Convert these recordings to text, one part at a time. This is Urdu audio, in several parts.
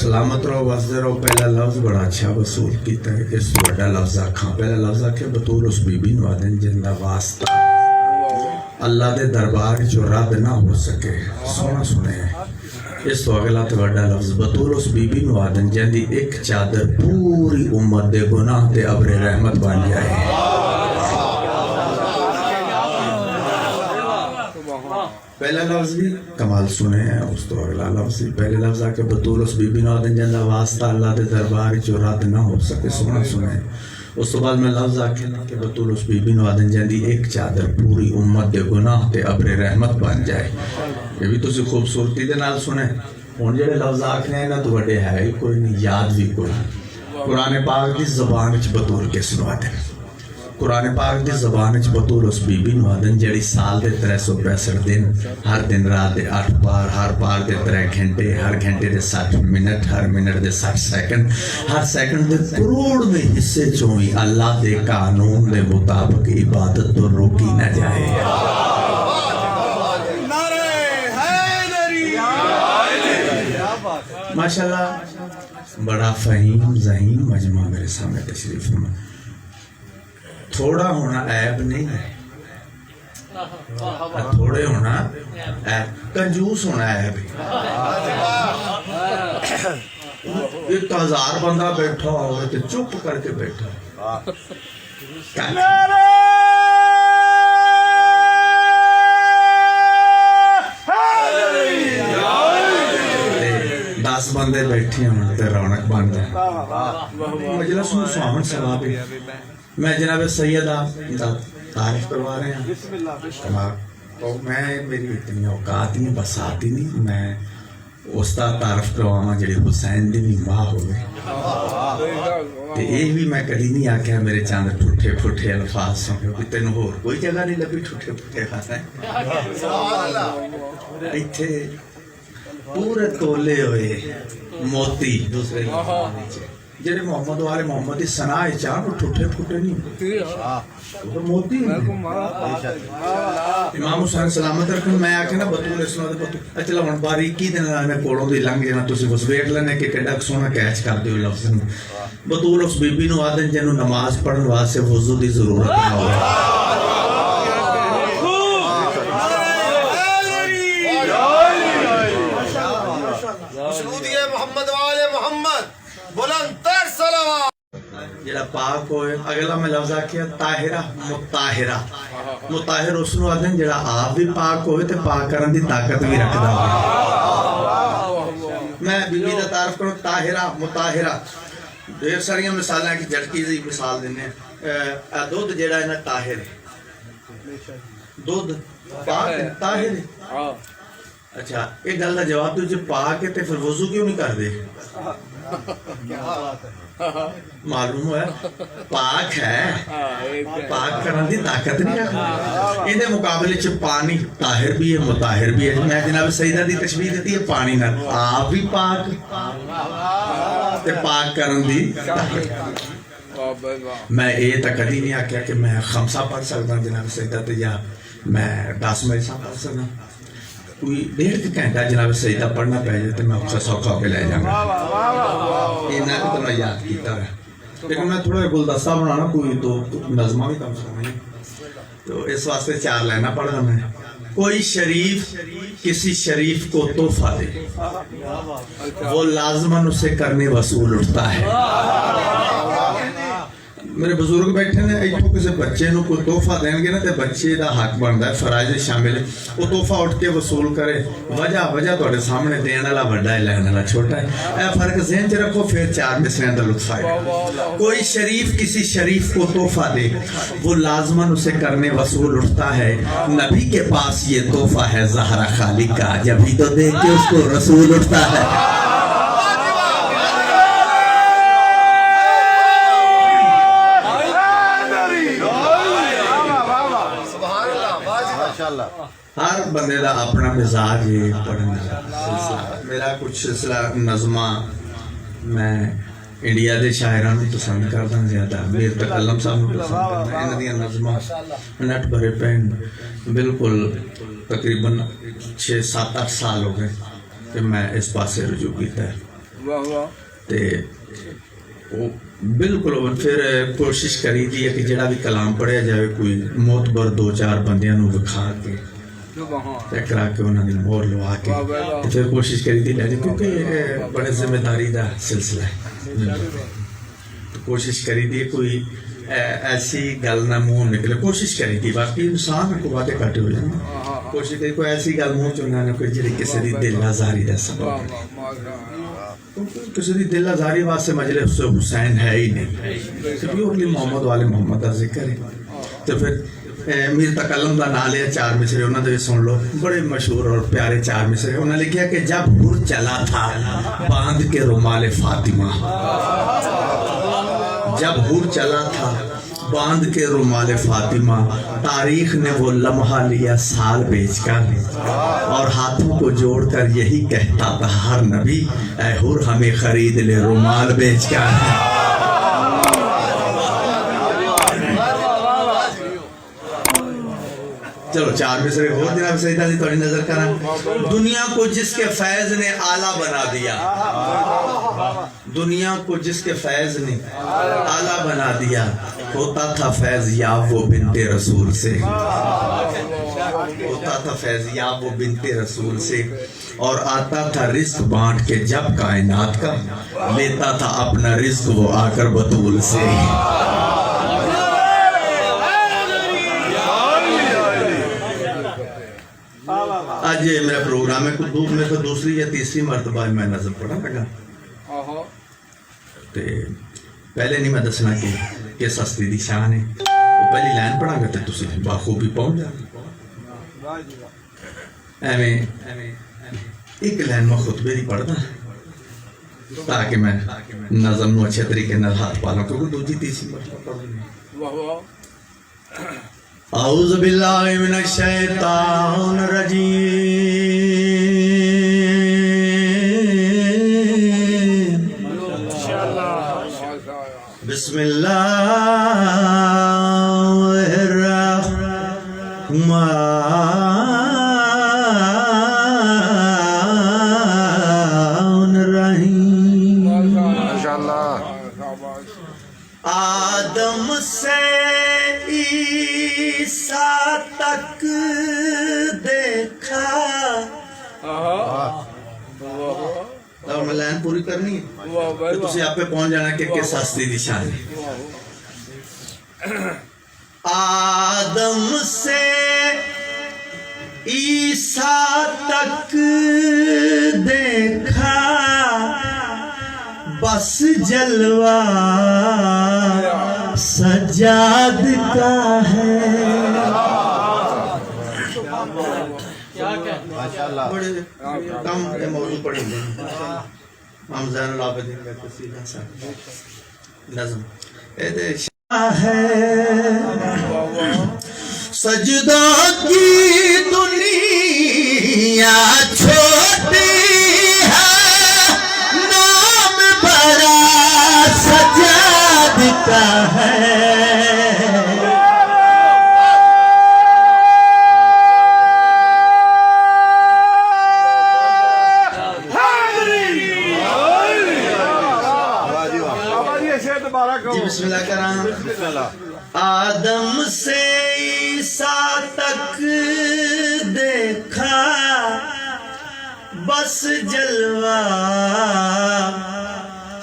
سلامت رہو واسدے رہو. پہلا لفظ بڑا اچھا وصول کیتا ہے. اس بڑا لفظ آکھاں. پہلا لفظ آکھے بطور اس بی بی نوادن جن دا واسطہ اللہ دے دربار جو رد نہ ہو سکے. سونا سنے اس تو اگلا تو بڑا لفظ بطور اس بی بی نوادن جن دی ایک چادر پوری امت دے گناہ دے ابر رحمت بن جائے. پہلا لفظ بھی کمال سنے ہیں. اس تو اگلا لفظ بھی پہلے لفظ آکے بطور اس بی بی نوادن جن دا واسطہ اللہ دے دربار جو رد نہ ہو سکے. سونا سنے اس تو بعد میں لفظ آکے نا کہ بطور اس بی بی نوادن جن دی ایک چادر پوری امت دے گناہ تے ابر رحمت بن جائے. یہ بھی تو سی خوبصورتی دے نال سنے. ہن جڑے لفظ آکھنے ہیں نا تو بڑے ہے ہی کوئی نہیں، یاد بھی کوئی نہیں. قرآن پاک دی زبان وچ بطور کس نوادن، قرآن پاک دی زبان وچ بطور اس بی بی نوادن جڑی سال دے 365 دن، ہر دن رات دے 8 پار، ہر پار دے 3 گھنٹے، ہر گھنٹے دے 60 منٹ، ہر منٹ دے 60 سیکنڈ، ہر سیکنڈ دے کروڑ میں حصے چوئی اللہ دے قانون دے مطابق عبادت تو روکی نہ جائے. ماشاءاللہ بڑا فہیم ذہین مجمع میرے سامنے تشریف فرما. تھوڑا ہونا عیب نہیں ہے، تھوڑے ہونا عیب، کنجوس ہونا عیب ہے. 1000 بندہ بیٹھا ہو تو چپ کر کے بیٹھا. 10 بندے بیٹھے ہوں تو رونق بن جائے. مجلس میں سوامن ثواب ہے. میں جناب سیدہ تعریف کروا رہے ہیں. میں میری اتنی اوقات نہیں، بسات ہی نہیں. میں استاد تعریف کرواما جڑے حسین دی بھی ماں ہوئے. یہ بھی میں کدی نہیں آکھیا میرے چاند ٹھٹھے پھٹھے الفاظ سن کہ تینوں ہور کوئی جگہ نہیں لبھی ٹھٹھے پھٹھے کھاتا ہے. ایتھے پورے تولے ہوئے موتی دوسرے جڑے محمد والے محمد دی ثنا چاہ ٹھٹھے پھٹے نہیں موتی. امام حسین سلامت رکھن میں آکھے نا بطول اسلام دے بطول چلو ہن باریکی دے نال میں کوڑوں دی لنگ جانا تسی بس ویکھ لینے کہ کیڈا سونا کیچ کر دیو لفظ. بطول اس بی بی نوادن جنوں نماز پڑھن واسطے وضو دی ضرورت نہ ہوئے. جڑا پاک ہوئے. اگلا میں لفظ آکھیا طاہرہ مطاہرہ. مطاہر اس نو آدھیں جڑا آپ بھی پاک ہوئے تے پاک کرن دی طاقت بھی رکھدا ہوئے. میں بی بی دا تعارف کروں طاہرہ مطاہرہ. ڈھیر ساریاں مثالیں کی جھٹکی دی مثال دینے. دودھ جڑا ہے نا طاہر ہے، دودھ پاک طاہر ہے. اچھا ایک گل دا جواب تو جو پاک ہے تے پھر وضو کیوں نہیں کر دے؟ معلوم ہوا پاک ہے، پاک کرن دی طاقت نہیں رکھتا. اندے مقابلے چ پانی طاہر بھی ہے مطاہر بھی ہے. میں جناب سیدہ دی تشبیہ دیتی ہے پانی نال. آپ بھی پاک تے پاک کرن دی طاقت. میں یہ تک کدی نہیں آکھیا کہ میں خمسہ پڑھ سکتا جناب سیدہ تے یا میں 10 مجلساں پڑھ سکتا. کوئی 1.5 گھنٹہ جناب سیدہ پڑھنا پہ جائے تو میں اکثر سوکھا ہو کے لے جاؤں گا. یہ نہ کہ تو میں یاد کیتا ہے. لیکن میں تھوڑا گلدستہ بنانا کوئی تو نظمہ بھی کم سنیں تو اس واسطے 4 لائنہ پڑھا میں. کوئی شریف کسی شریف کو تحفہ دے وہ لازماً اسے کرنے وصول اٹھتا ہے. میرے بزرگ بیٹھے نے ایتھوں کسی بچے نو کوئی تحفہ دیں گے نا تے بچے دا حق بندا ہے، فرائض شامل ہے. وہ تحفہ اٹھ کے وصول کرے. وجہ تواڈے سامنے دین والا بڑا ہے لین والا چھوٹا ہے. اے فرق ذہن چ رکھو پھر 4 مصریاں دا لطف آئے گا. کوئی شریف کسی شریف کو تحفہ دے وہ لازماً اسے کرنے وصول اٹھتا ہے. نبی کے پاس یہ تحفہ ہے زہرا خالق کا، جبھی تو دیکھ کے اس کو رسول اٹھتا ہے. ہر بندے دا اپنا مزاج ہے پڑھنے کا سلسلہ. میرا کچھ سلسلہ نظمہ میں انڈیا دے شاعراں نوں پسند کردا زیادہ، میر تکلم صاحب نوں پسند کردا، انہاں دیاں نظماں نٹ بھرے پین، بالکل تقریباً 6-7-8 سال ہو گئے کہ میں اس پاسے رجوع کیتا ہے تے بالکل پھر کوشش کری دی ہے کہ جڑا بھی کلام پڑھیا جائے کوئی معتبر 2-4 بندیاں نوں وکھا کے کرا کے انہوں نے مور لوا کے پھر کوشش کری تھی لے کیونکہ یہ بڑے ذمہ داری دا سلسلہ ہے، تو کوشش کری تھی کوئی ایسی گل نہ منہ نکلے، کوشش کری تھی باقی انسان کو باتیں کٹے ہو جانا، کوشش کری کوئی ایسی گل منہ چننا نہ کوئی جڑی کسی دی دل آزاری دا سبب کسی دی دل آزاری واسطے مجلس حسین ہے ہی نہیں، پیورلی محمد والے محمد کا ذکر ہے۔ تو پھر میر تکلم دا نام لیا 4 مصرے انہوں نے سن لو، بڑے مشہور اور پیارے 4 مصرے، انہوں نے لکھا کہ جب حر چلا تھا باندھ کے رومال فاطمہ، جب حر چلا تھا باندھ کے رومال فاطمہ، تاریخ نے وہ لمحہ لیا سال بیچ کر، اور ہاتھوں کو جوڑ کر یہی کہتا تھا ہر نبی، اے حر ہمیں خرید لے رومال بیچ کر۔ چلو 4 مصرے اور جناب سیدہ جی تھوڑی نظر کریں۔ دنیا کو جس کے فیض نے آلہ بنا دیا، دنیا کو جس کے فیض نے آلہ بنا دیا، ہوتا تھا فیض یاب وہ بنت رسول سے، ہوتا تھا فیض یاب وہ بنت رسول سے، اور آتا تھا رزق بانٹ کے جب کائنات کا، لیتا تھا اپنا رزق وہ آ کر بطول سے۔ آج یہ میرا پروگرام ہے، میں تو دوسری یا تیسری مرتبہ میں نظم پڑھا لگا، پہلے نہیں میں دسنا کہ کس ہستی دی شان ہے، وہ پہلی لائن پڑھا گا تو تسی باخوبی پہنچ جا، ایویں ایک لائن میں خطبے دی پڑھدا تاکہ میں نظم نو اچھے طریقے نال ہاتھ پا لوں، کیونکہ دوسری تیسری مرتبہ پڑھوں۔ اعوذ باللہ من الشیطان الرجیم، بسم اللہ الرحمن الرحیم۔ آدم سے عیسیٰ تک دیکھا، اور میں لائن پوری کرنی ہے پھر تسی آپ پہ پہنچ جانا کہ کس ہستی دی شان ہے۔ آدم سے عیسیٰ تک دیکھا، بس جلوہ سجاد کا ہے، بڑے کم موضوع پڑھیں گے، ہم زین العابدین کا قصیدہ سا نظم ہے، سجدوں کی دنیا چھوٹی ہے، نام بڑا سجاد کا ہے، بسم اللہ کرام۔ آدم سے عیسیٰ تک دیکھا، بس جلوہ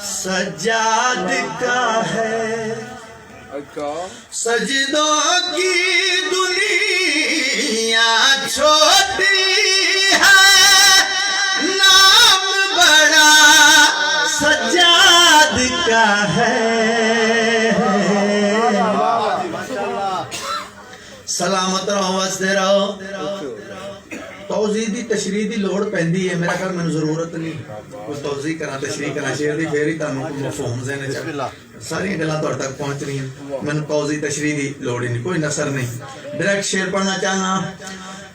سجاد کا ہے، سجدوں کی دنیا چھوٹی ہے، نام بڑا سجاد کا ہے، سلامت رہو وستے رہو۔ توضیح دی تشریح دی لوڑ پیندی ہے، میرا خیال میں ضرورت نہیں کوئی توضیح کرنا تشریح کرنا، شعر دی پھر ہی تانوں مفہوم ذہن چ ساری گلاں تہاڈے تک پہنچ رہی ہیں، میں توضیح تشریح دی لوڑ ہی نہیں، کوئی نثر نہیں، ڈائریکٹ شعر پڑھنا چاہنا۔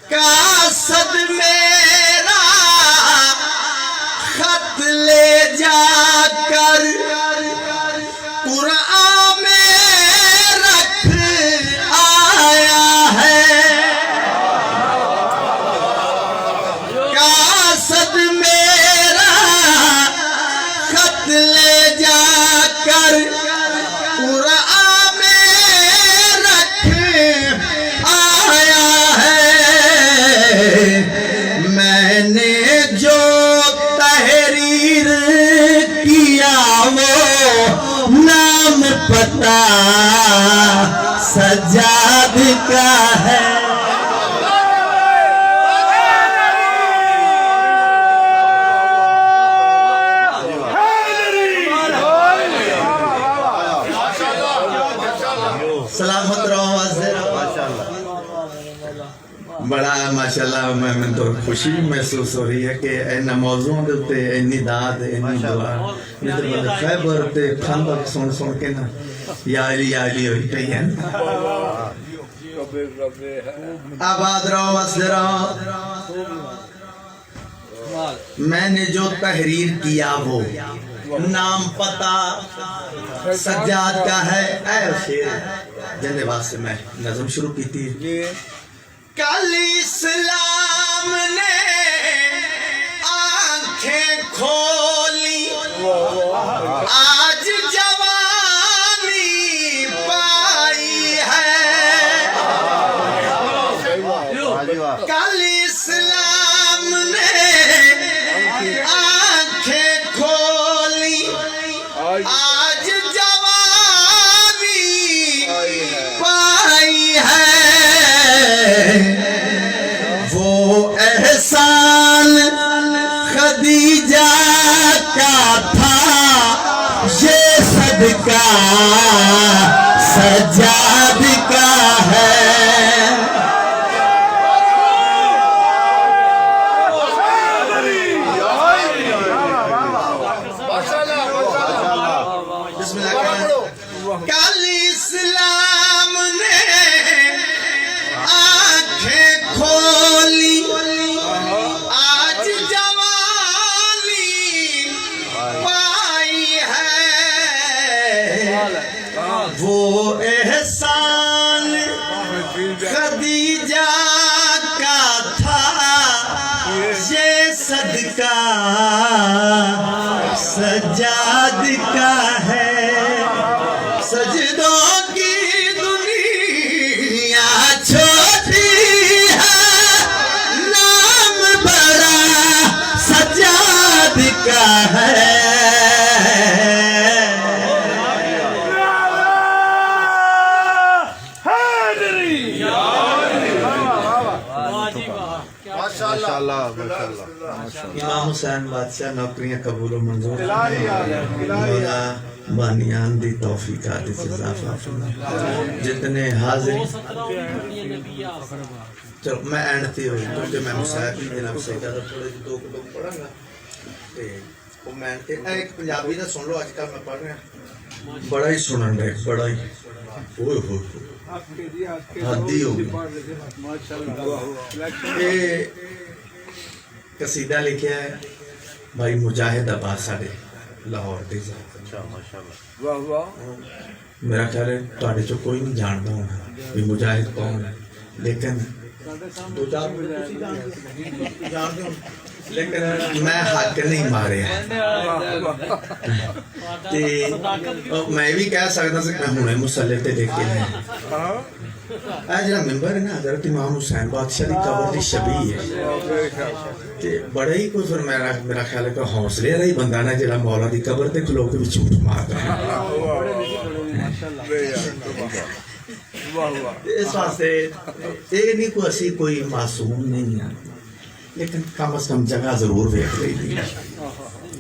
قاصد میرا خط لے جا کر کر قرآن میں رکھ آیا ہے میں نے جو تحریر کیا وہ نام پتہ سجاد کا ہے سلامت رہو بڑا ماشاءاللہ میں تو خوشی محسوس ہو رہی ہے کہ ان موضوعوں دے تے انی داد انی دعا ندر بند خیبر تے کھاندہ سن سن کے نا یا علی ہوئی پہی ہے آباد رہو وسد رہو میں نے جو تحریر کیا وہ نام پتہ سجاد کا ہے اے شیر جندے بعد سے میں نظم شروع کی تھی کل اسلام نے آنکھیں کھولی آج جوانی پائی ہے کل اسلام نے آنکھیں کھولی آج جوانی پائی ہے وہ احسان خدیجہ کا تھا یہ صدقہ سجاد کا ہے کل اسلام نے آنکھیں کھولی آج جوانی پائی ہے وہ احسان خدیجہ کا تھا یہ صدقہ سجاد کا ہے سجدوں کی دنیا چھوٹی ہے نام بڑا سجاد کا ہے امام حسین بادشاہ نوکریاں قبول و منظور مولا بانیان دی توفیقات اضافہ جتنے حاضر چلو میں اینڈتی ہوئی کیونکہ میں مسائب بھی جناب سیدہ دا تھوڑے دو لوگ پڑھا گا وہ میں اینڈتی ایک پنجابی دا سن لو آج کل میں پڑھ رہا بڑا ہی سنن رہے بڑا ہی ہوئے حدی ہوگی یہ قصیدہ لکھیا ہے بھائی مجاہد عباس ساڑے لاہور دے میرا خیال ہے تواڈے چوں کوئی نہیں جانتا ہونا بھی مجاہد کون ہے لیکن دو چار جانتے ہوں لیکن میں حق نہیں مارے میں بھی کہہ سکتا سے میں ہونے مسلح تے لے کے لیں جڑا ممبر ہے نا حضرت امام حسین بادشاہ دی قبر دی شبیہ ہے بڑا ہی کوئی پھر میرا خیال ہے کہ حوصلے والا ہی بندہ نا جڑا مولا دی قبر تے کھلو کے بھی جھوٹ مار رہا ہے اس واسطے یہ نہیں کوئی اسی کوئی معصوم نہیں ہے لیکن کم از کم جگہ ضرور ویکھ لئی دی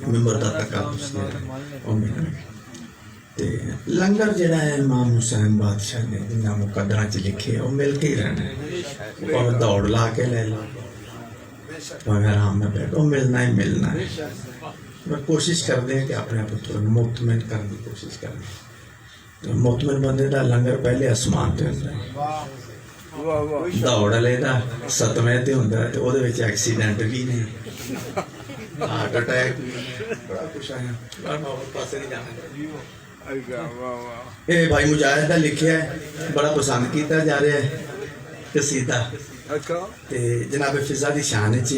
ممبر دا تقدس لنگر جڑا ہے امام حسین بادشاہ نے جنہاں مقدرہ چ لکھے وہ مل کے ہی رہنا ہے وہ دوڑ لا کے لے لو پاویں آرام میں بیٹھو ملنا ہی ملنا ہے میں کوشش کر دیں کہ اپنے آپ کو تھوڑا مطمئن کرنے کی کوشش کریں مطمئن بندے دا لنگر پہلے آسمان تے ہوندا ہے دوڑ لے دا ستویں تے ہوندا ہے تے او دے وچ ایکسیڈنٹ بھی نہیں ہارٹ اٹیک بڑا کچھ آیا پاسے نہیں جانا اے بھائی مجاہد دا لکھیا ہے بڑا پسند کیتا جا رہا ہے قصیدہ جناب فضا دی شان چ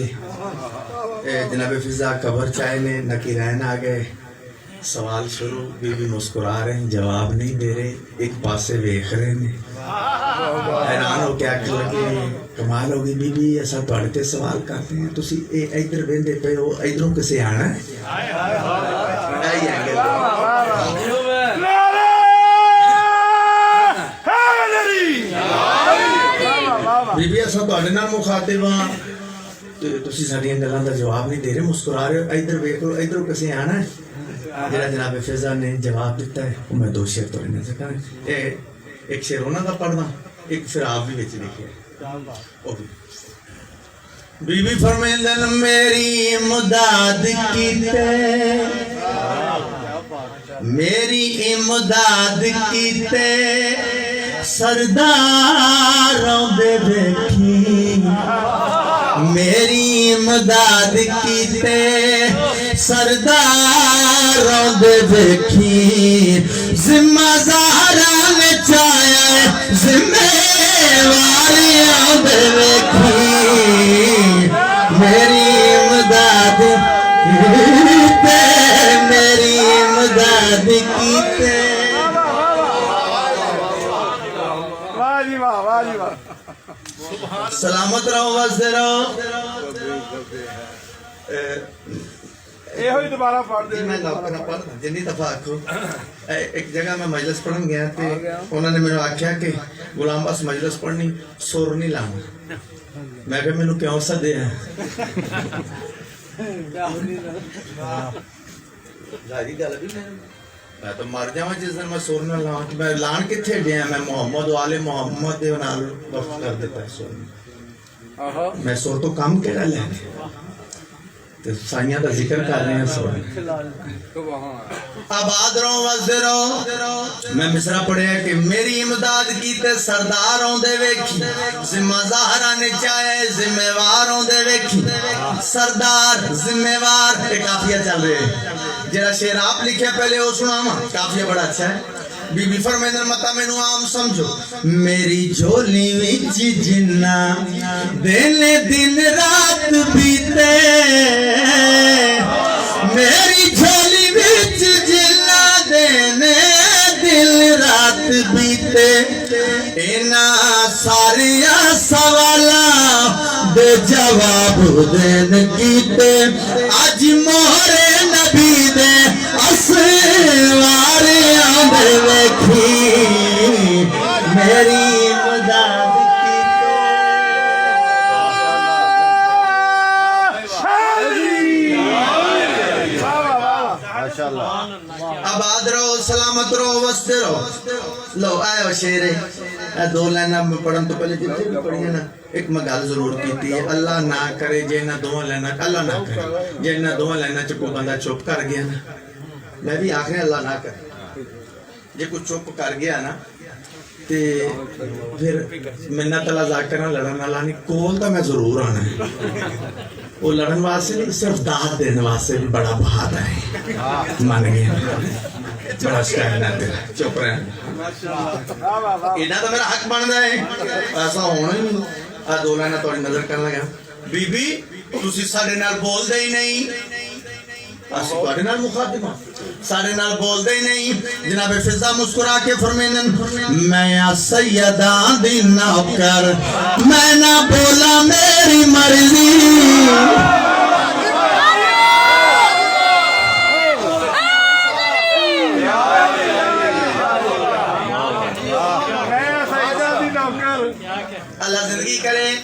جناب فضا قبر چائے نے نقیرین آ گئے سوال شروع بی بی مسکرا رہے ہیں جواب نہیں دے رہے ایک پاسے ویکھ رہے ہیں حیران ہو کے آخر لگے کمال ہوگی بی بی ایسا تھوڑے تے سوال کرتے ہیں تسی ادھر وہندے پے ہو ادھروں کسے آنا ہے بی بی ایسا تھوڑے نال مخاطب ہاں تسی ساڈیاں گلاں دا جواب نہیں دے رہے مسکرا رہے ہو ادھر ویکھو ادھروں کسے آنا ہے جڑا جناب فضا نے جواب دیتا ہے وہ میں دو شعر تو نہیں سکا ایک شعر انہاں دا پڑھنا ایک پھر آپ بھی وچ لکھیا بی بی فرمیندن میری امداد کیتے میری امداد کیتے سرداراں دے ویکھی میری امداد کیتے سرداراں دے ویکھی ذمہ زہراں نے چایا ذمہ واریاں دے ویکھی میری امداد کیتے میری امداد کیتے سلامت رہو واسدے رہو یہ ہوئی دوبارہ پڑھ دے میں نہ پڑھ جنی دفعہ آکھو ایک جگہ میں مجلس پڑھن گیا تھے انہوں نے میرے آکھیا کہ غلام بس مجلس پڑھنی سور نہیں لانا میں کہ میں کیوں سا دے ہیں میں تو مر جاواں جس دن میں سور نہ لاؤں میں لان کتھے گیا میں محمد والے محمد دے نال وقت کر دیتا ہے سور میں سور تو کام کیڑا لے سائیاں دا ذکر کر رہے ہیں سور آباد رہو وزدے رہو میں مصرع پڑھے ہیں کہ میری امداد کیتے سرداروں دے ویکھی ذمہ زہرہ نے چاہے ذمہ واروں دے ویکھی سردار ذمہ وار ایک کافیہ چل رہے ہیں جیڑا شعر آپ لکھے پہلے وہ سنا ہاں کافیہ بڑا اچھا ہے بی بی فرمیندن متا میں نو عام سمجھو میری جھولی وچ جنہ دینے دن رات بیتے میری جھولی وچ جنہ دینے دن رات بیتے اینا ساریاں سوالاں دے جواب دین کیتے آج مہرے نبی دے اسواریاں دے ویکھی میری امداد آباد رہو سلامت رہو وستے رہو لو آئے وہ شیرے دو لائنہ میں پڑھن تو پہلے جتنے بھی پڑھی ہیں نا ایک میں گال ضرور کیتی ہے اللہ نہ کرے جے نہ دو لائنہ اللہ نہ کرے جے نہ دو لائنہ چکو بندہ چوپ کر گیا نا میں بھی آخر اللہ نہ کرے جے کچھ چوپ کر گیا نا تے پھر منت اللہ ذاکرہ لڑن اللہ نہیں کول تو میں ضرور آنا ہے وہ لڑن واسے نہیں صرف داد دینے واسے بھی بڑا بہادر ہے مان گیا بڑا شکایت نہ تیرا چپ رہے اینا تو میرا حق بن رہا ہے ایسا ہونا ہی نہیں دو لائنہ توڑی نظر کرنا گیا بی بی تسی ساڑھے نال بول دے ہی نہیں آسی کوڑے نال مخاطبہ ساڑھے نال بول دے ہی نہیں جناب فضا مسکرا کے فرمینن میں سیدان دی نوکر میں نہ بولا میری مرضی اللہ زندگی کرے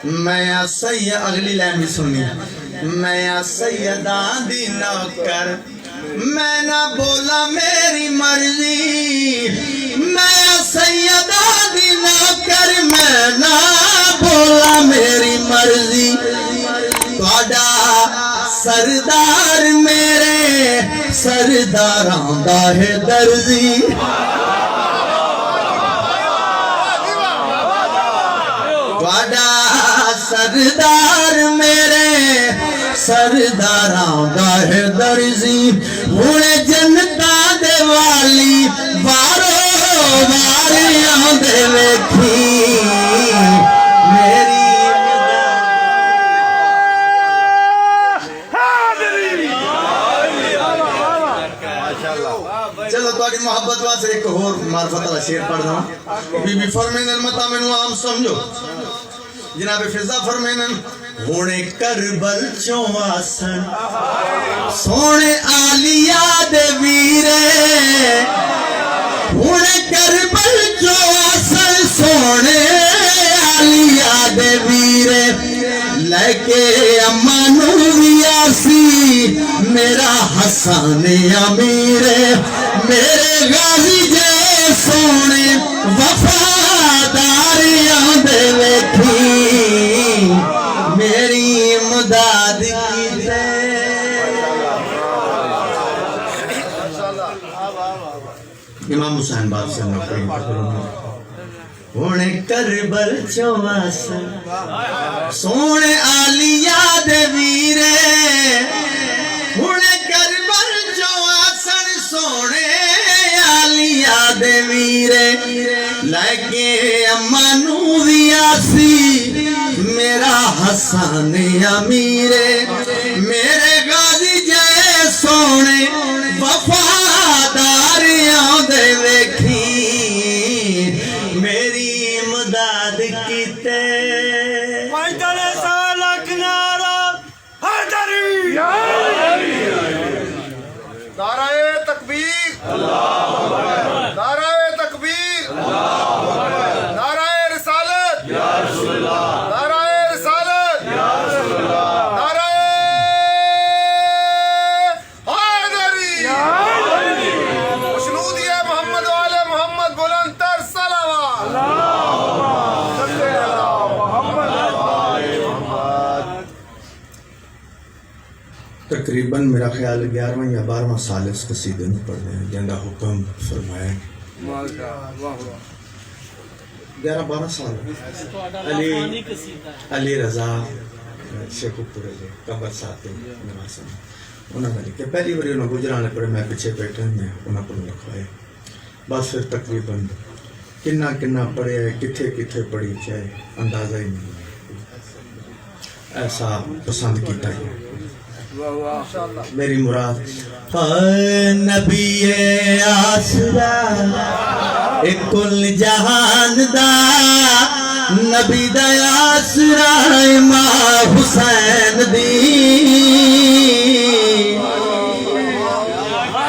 میں اگلی لائن بھی سنی میں سیدان دی نوکر میں نہ بولا میری مرضی میں سیدان دی نوکر میں نہ بولا میری مرضی تھوڑا سردار میرے سرداراں دا ہے درزی سردار میرے سرداراں دا ہے درزی ہونے جنتاں دے والی بارو باریاں دے ویکھی میری چلو تاری محبت واسے ایک اور معرفت اللہ شیر پڑھ دوں بی بی فرمینن متا منو عام سمجھو جناب فضا فرمینن ہونے کربل چوں آسن سونے آلیا دے ویرے ہونے کربل چوں آسن سونے آلیا دے ویرے لے کے امانو ویاسی میرا حسن امیر میرے غازی جے سونے وفاداریاں دے ویکھی میری امداد کی دے امام حسین باپ سے نقرین کروں ہونے کربل چواسن سونے آلیا دے ویرے ہونے کربل چواسن سونے آلیا دے ویرے لگے امانو ویاسی میرا حسن امیر میرے غازی جے سونے وفاداریاں دے ویکھی میری امداد کیتے پینتالیس سالک نعرہ حیدری نعرہ تکبیر نعرہ تکبیر نعرہ رسالت نعرہ رسالت نعرہ حیدری مشنودی محمد والے محمد بلند تر صلوات تقریباً میرا خیال 11واں یا 12واں سال اس قصیدے میں پڑھنے ہیں جندہ حکم فرمایا 11-12 سال علی رضا شیخو پورے لے قبر ساتھ نواسن انہوں نے لکھے پہلی باری انہوں گجرانے پڑے میں پیچھے بیٹھے میں انہوں کو لکھوائے بس پھر تقریباً کنہ پڑے کتھے پڑی چاہے اندازہ ہی نہیں ایسا پسند کیتا ہے میری مراد نبی آسرا کل جہان دا نبی دا آسرا امام حسین دی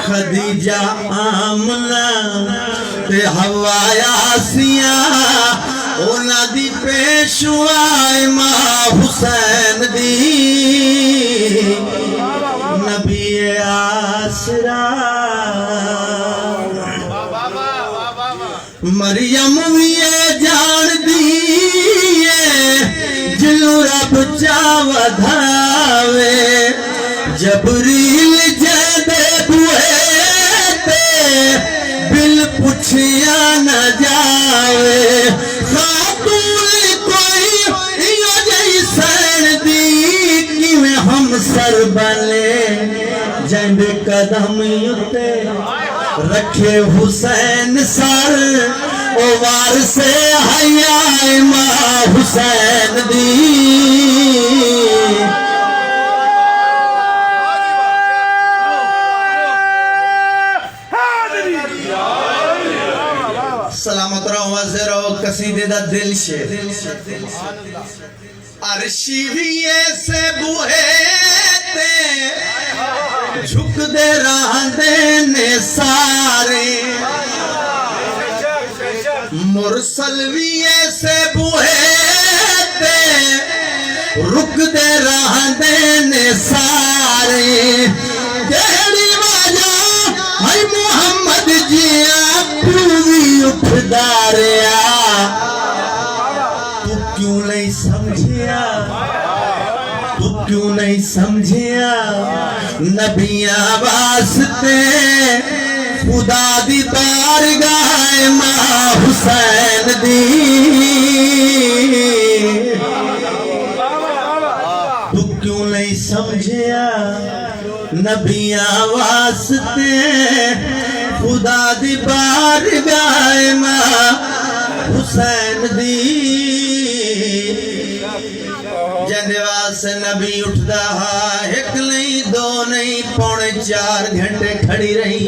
خدیجہ آمنہ تے حوا یاسیاں اونا دی پیشوا امام حسین دی نبی آسرا مریم بھی جان دیئے جلو رب چاوہ دھاوے جبریل جدے بوئے تے بل پچھیا نہ جاوے خاتون کوئی یہ جیسن دی کیویں ہم سر بلے جند قدم یتے رکھے حسین سر او وارث حیا امام حسین دی سلامت رہو وزر و قصیدے دا دل شیر عرشی بھی ایسے بوہے تے جھک دے رہاں دینے سارے مرسل بھی ایسے بوہے تے رک دے رہاں دینے سارے کہڑی واجہ ہائی محمد جیاں پوری اٹھ داریا تو کیوں نہیں سمجھیا تو کیوں نہیں سمجھیا نبیاں واسطے خدا دی بارگاہ امام حسین دی تو کیوں نہیں سمجھیا نبیاں واسطے خدا دی بارگاہ امام حسین دی جندے واسطے نبی اٹھدا ایک نہیں دو نہیں پونے 4 گھنٹے کھڑی رہی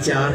4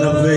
90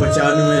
95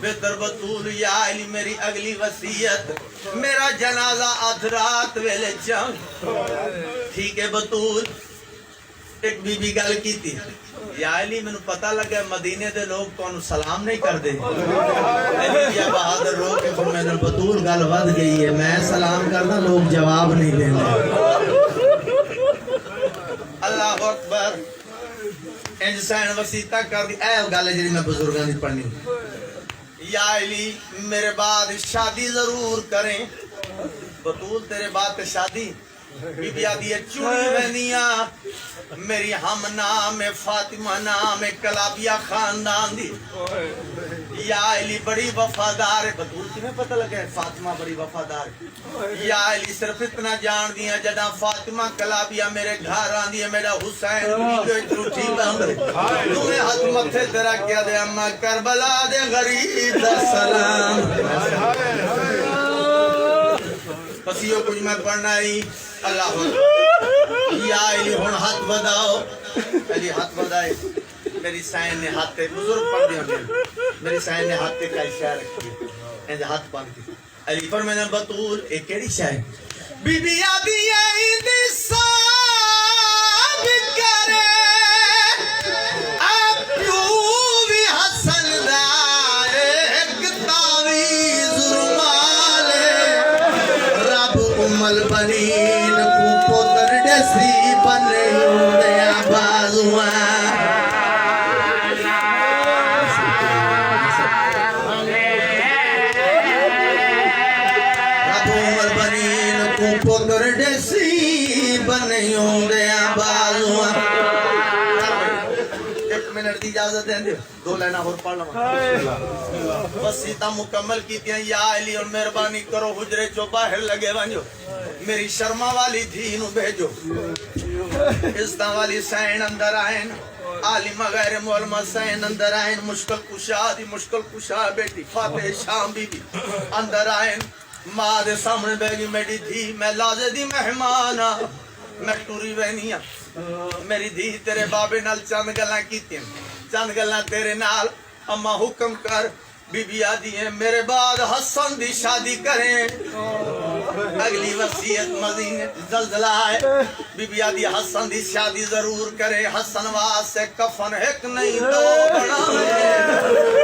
بہتر بطول یا علی میری اگلی وصیت میرا جنازہ ادرات ویلے چاہ ٹھیک ہے بطول ایک بی بی گل کی تھی یا علی میں پتہ لگا مدینے دے لوگ تو انہوں سلام نہیں کر دے علی یا بہادر رو کے پھر میں نے بطول گل ود گئی ہے میں سلام کرنا لوگ جواب نہیں دینے اللہ اکبر انج سین وسیطہ کر دی اے گل جڑی میں بزرگاں دی پڑھنی یا علی میرے بعد شادی ضرور کریں بطول تیرے بعد شادی بی بی آدھی ہے چوڑی بہنیاں میری ہم نام فاطمہ نام کلابیہ خاندان دی یا علی بڑی وفادار ہے بطول تمہیں پتہ لگا ہے فاطمہ بڑی وفادار ہے یا علی صرف اتنا جان دیا جدا فاطمہ کلابیہ میرے گھر آن دی ہے میرا حسین بھی جو جھوٹی بند تمہیں ہاتھ متھے تیرا کیا دے اما کربلا دے غریب دا سلام پسیوں کچھ میں پڑھنا ہی اللہ یا علی ہون ہاتھ بداؤ علی ہاتھ بدائے میری سائن نے ہاتھے بزرگ پڑھ دیا میری سائن نے ہاتھے کا اشارہ رکھی انجھے ہاتھ پڑھ دی علی پر میں نے بطول ایک کیڑی شاہ بی بی آدھی ایندی ثابت کرے اب کیوں بھی حسن دا ایک تعویذ رومالے رب البنین کو پتر ڈیسی بنے دیا بازوان رب البنین کو پتر ڈیسی بنے دیا بازوان ایک منٹ دی اجازت دیں دیو دو لینا اور پڑھ لوں وسیطہ مکمل کی تیاں یا علی اور مہربانی کرو حجرے جو باہر لگے بانجو میری شرما والی دھی نو بھیجو عزتاں والی سین اندر آئین عالم غیر معلمہ سین اندر آئین مشکل کشا دی مشکل کشا بیٹی فاتح شام بی بی اندر آئین ماں دے سامنے بیگی میری دھی میں لازے دی مہمانا میں ٹوری بینیاں میری دھی تیرے بابے نال چند گلاں کیتیں چند گلاں تیرے نال اما حکم کر بی بی آدھی ہیں میرے بعد حسن دی شادی کریں اگلی وصیت مدینے زلزلہ ہے بی بی آدھی حسن دی شادی ضرور کرے حسن واسے کفن ایک نہیں دو بناوے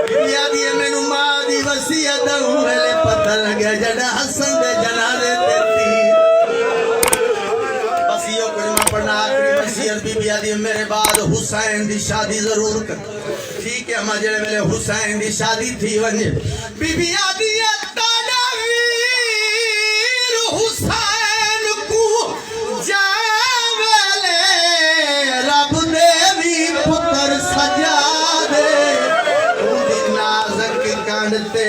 بی بی آدھی ہے مینو ماں دی وصیت ویلے پتہ لگے جڑا حسن دے جنازے تے تھی بسیوں کوئی میں پڑھنا آخری وصیت بی بی آدھی ہے میرے بعد حسین دی شادی ضرور کر ٹھیک ہے اما جڑے ویلے حسین دی شادی تھی ونجے بی بی آدھی ہے حسین کو جاویلے رب دے بھی پتر سجا دے دی نازک کنڈ تے